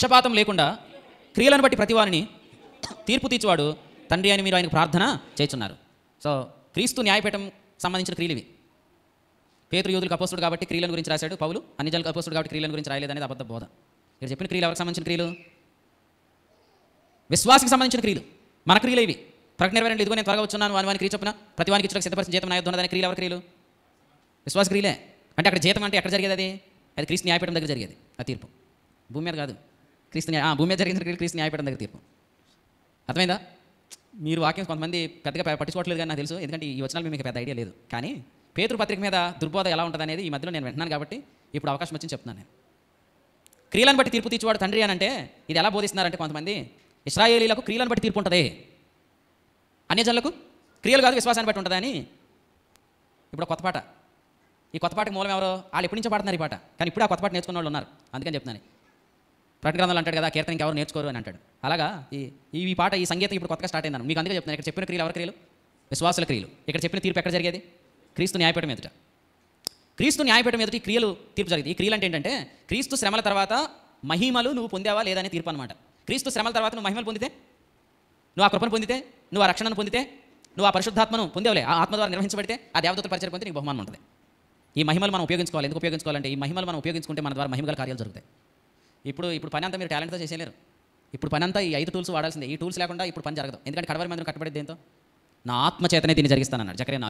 పక్షపాతం లేకుండా క్రియలను బట్టి ప్రతివారిని తీర్పు తీర్చువాడు తండ్రి అని మీరు ఆయనకు ప్రార్థన చేస్తున్నారు. సో క్రీస్తు న్యాయపీఠం సంబంధించిన క్రియలు ఇవి. పేతురు యూదులకు అపోస్తుడు కాబట్టి క్రియలను గురించి రాశాడు, పౌలు అన్ని జనులకు అపోస్తుడు కాబట్టి క్రియలను గురించి రాయలేదు అనేది అబద్ధ బోధ. ఇక్కడ చెప్పిన క్రియలు ఎవరికి సంబంధించిన క్రియలు? విశ్వాసకి సంబంధించిన క్రియలు. మన క్రియలు ఇవి. ప్రకటన 22 ఇదిగో నేను త్వరగా వచ్చున్నాను వాని క్రియ చొప్పున ప్రతివానికి ఇచ్చిన సిద్ధపరిచిన జీతం నాయొద్దున్నదని క్రియలు ఎవరి క్రియలు? విశ్వాస క్రియలే. అంటే అక్కడ జీతం అంటే ఎక్కడ జరిగేది? అది క్రీస్తు న్యాయపీఠం దగ్గర జరిగేది ఆ తీర్పు. భూమి మీద కాదు, భూమి మీద జరిగిన క్రియలు క్రీస్తు న్యాయపీఠం దగ్గర తీర్పు. అర్థమైందా? మీరు వాక్యం కొంతమంది పెద్దగా పట్టించుకోవట్లేదు కానీ నాకు తెలుసు, ఎందుకంటే ఈ వచనాలు మీకు పెద్ద ఐడియా లేదు. కానీ పేతురు పత్రిక మీద దుర్బోధ ఎలా ఉంటుంది అనేది ఈ మధ్యలో నేను వింటున్నాను కాబట్టి ఇప్పుడు అవకాశం వచ్చింది చెప్తున్నాను. నేను క్రియలను బట్టి తీర్పు తీర్చువాడు తండ్రి అని అంటే ఇది ఎలా బోధిస్తున్నారంటే కొంతమంది ఇశ్రాయేలీలకు క్రియలను బట్టి తీర్పు ఉంటుంది, అన్యజనులకు క్రియలు కాదు విశ్వాసాన్ని బట్టి ఉంటుంది అని. ఇప్పుడు కొత్త పాట, ఈ కొత్త పాటకి మూలం ఎవరో? వాళ్ళు ఎప్పటి నుంచో పాడుతున్నారు ఈ పాట, కానీ ఇప్పుడు ఆ కొత్త పాట నేర్చుకున్న వాళ్ళు ఉన్నారు. అందుకని చెప్తున్నాను. ప్రకటన గ్రంథాలు అంటాడు కదా, కీర్తన ఇంకెవరు నేర్చుకోరు అని అంటాడు. అలాగా ఈ పాట ఈ సంగీతం ఇప్పుడు కొత్తగా స్టార్ట్ అయింది. మీకు అందుకే చెప్తున్నాను, ఇక్కడ చెప్పిన క్రియలు ఎవరి క్రియలు? విశ్వాసుల క్రియలు. ఇక్కడ చెప్పిన తీర్పు ఎక్కడ జరిగేది? క్రీస్తు న్యాయపీఠం ఎదుట. క్రీస్తు న్యాయపీఠం ఎదుట ఈ క్రియలు తీర్పు జరిగింది. ఈ క్రియలు అంటే ఏంటంటే క్రీస్తు శ్రమల తర్వాత మహిమలు నువ్వు పొందావా లేదా అనే తీర్పు అనమాట. క్రీస్తు శ్రమల తర్వాత నువ్వు మహిమలు పొందితే, నువ్వు ఆ కృపను పొందితే, నువ్వు ఆ రక్షణను పొందితే, నువ్వు ఆ పరిశుద్ధాత్మను పొందేవలే, ఆ ఆత్మ ద్వారా నిర్వహించబడితే, ఆ దేవదూతల పరిచయం పొందితే నీకు బహుమానం ఉంటుంది. ఈ మహిమలు మనం ఉపయోగించుకోవాలి. ఎందుకు ఉపయోగించుకోవాలంటే ఈ మహిమలు మనం ఉపయోగించుకుంటే మన ద్వారా మహిమగల కార్యాలు జరుగుతాయి. ఇప్పుడు పని అంతా మీరు టాలెంట్తో చేసేయలేరు. ఇప్పుడు పని అంతా ఈ 5 టూల్స్ వాడాల్సిందే. ఈ టూల్స్ లేకుండా ఇప్పుడు పని జరగదు. ఎందుకంటే కడవరి మందిరం కట్టబడేది దేంతో? నా ఆత్మ చేతనే దీన్ని జరిగిస్తానన్నాడు జకర్యా.